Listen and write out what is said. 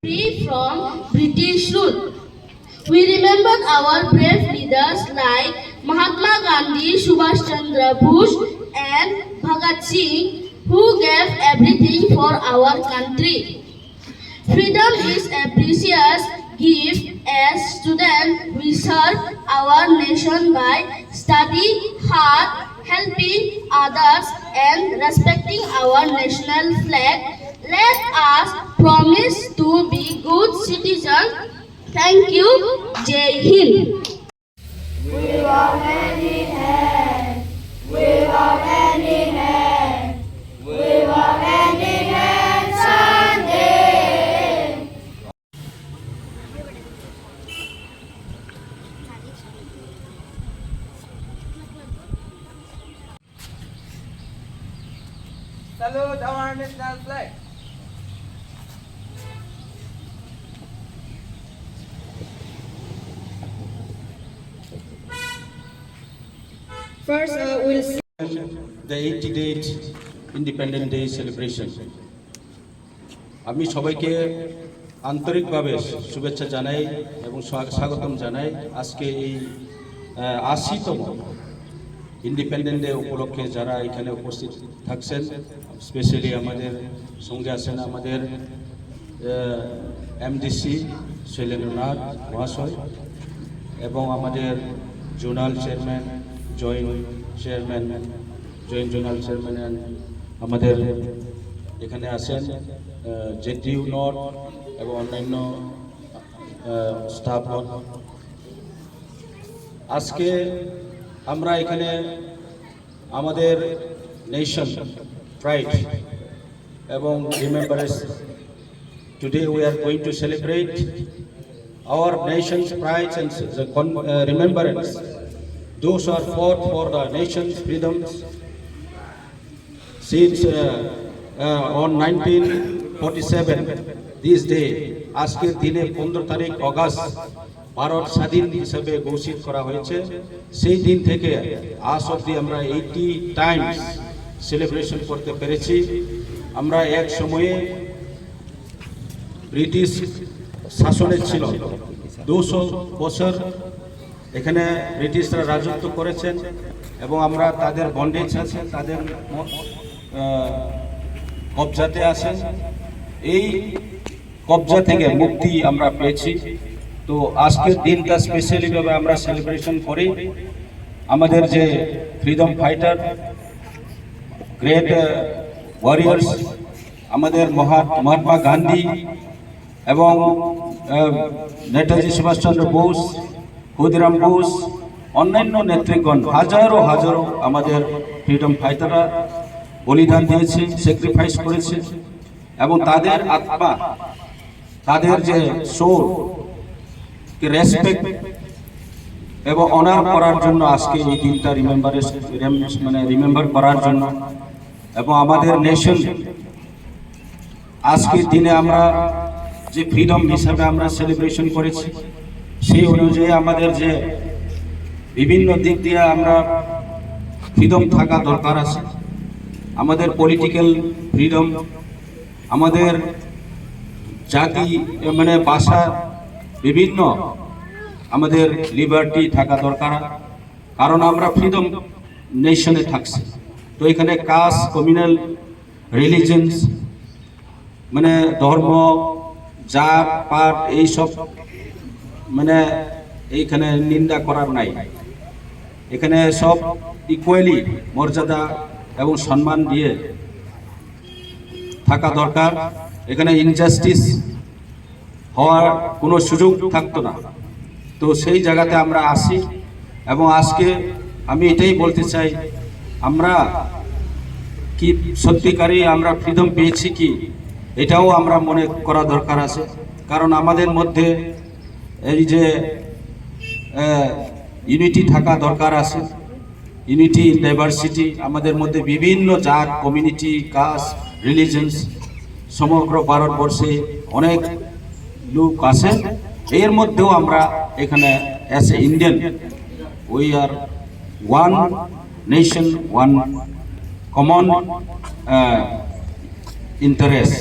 free from British rule. We remember our brave leaders like Mahatma Gandhi, Subhash Chandra Bose and Bhagat Singh who gave everything for our country. Freedom is a precious gift. As students, we serve our nation by studying hard, helping others, and respecting our national flag. Let us promise to be good citizens. Thank you. Jai Hind. Without any hand, without any hand, without any hand, Sunday. Salute our national flag. First, we'll see the 88th Independence Day celebration. আমি সবাইকে আন্তরিকভাবে শুভেচ্ছা জানাই এবং স্বাগতম জানাই আজকে এই ৮০তম ইন্ডিপেন্ডেন্স ডে উপলক্ষে যারা এখানে উপস্থিত থাকছেন, স্পেশালি আমাদের সঙ্গে আছেন আমাদের এমডিসি শৈলেন্দ্রনাথ মহাশয় এবং আমাদের zonal chairman, joint zonal chairman আমাদের এখানে আছেন, জেটিইউ নর্থ এবং অন্যান্য স্টাফগণ। আজকে আমরা এখানে আমাদের নেশন প্রাইড এবং remembrance, today we are going to celebrate our nation's pride and remembrance. Those who are fought for the nation's freedoms since on 1947 this day, আজকের দিনে 15 তারিখ অগাস্ট ভারত স্বাধীন হিসেবে ঘোষিত করা হয়েছে। সেই দিন থেকে আজ অবধি আমরা 80 টাইমস সেলিব্রেশন করতে পেরেছি। আমরা এক সময়ে ব্রিটিশ শাসনের ছিল, 200 বছর এখানে ব্রিটিশরা রাজত্ব করেছেন এবং আমরা তাদের বন্ডেজ আছে, তাদের কবজাতে আছেন। এই কবজা থেকে মুক্তি আমরা পেয়েছি। তো আজকের দিনটা স্পেশালিভাবে আমরা সেলিব্রেশন করি। আমাদের যে ফ্রিডম ফাইটার, গ্রেট ওয়ারিয়ার্স, আমাদের মহাত্মা গান্ধী এবং নেতাজি সুভাষচন্দ্র বোস, ক্ষুদিরাম বোস, অন্যান্য নেতৃগণ, হাজারো হাজারো আমাদের ফ্রিডম ফাইটাররা বলিদান দিয়েছে, স্যাক্রিফাইস করেছে এবং তাদের আত্মা, তাদের যে সোল কে রেসপেক্ট এবং অনার করার জন্য আজকে এই দিনটা রিমেম্বার করার জন্য এবং আমাদের নেশন আজকের দিনে আমরা যে ফ্রিডম হিসাবে আমরা সেলিব্রেশন করেছি, সেই অনুযায়ী আমাদের যে বিভিন্ন দিক দিয়ে আমরা ফ্রিডম থাকা দরকার আছে। আমাদের পলিটিক্যাল ফ্রিডম, আমাদের জাতি ভাষা, বিভিন্ন আমাদের লিবার্টি থাকা দরকার, কারণ আমরা ফ্রিডম নেশনে থাকছি। তো এখানে কাস্ট, কমিউনাল, রিলিজিয়ন্স ধর্ম, জাত পাত এইসব এইখানে নিন্দা করার নাই। এখানে সব ইকুয়ালি মর্যাদা এবং সম্মান দিয়ে থাকা দরকার। এখানে ইনজাস্টিস হওয়ার কোনো সুযোগ থাকতো না। তো সেই জায়গাতে আমরা আসি এবং আজকে আমি এটাই বলতে চাই, আমরা কি সত্যিকারই আমরা ফ্রিডম পেয়েছি কি, এটাও আমরা মনে করা দরকার আছে। কারণ আমাদের মধ্যে এই যে ইউনিটি থাকা দরকার আছে, ইউনিটি ইন ডাইভার্সিটি। আমাদের মধ্যে বিভিন্ন জাত, কমিউনিটি, কাস্ট, রিলিজিয়ন্স সমগ্র ভারতবর্ষে অনেক লোক আছে। এর মধ্যেও আমরা এখানে as a Indian we are one nation, one common interest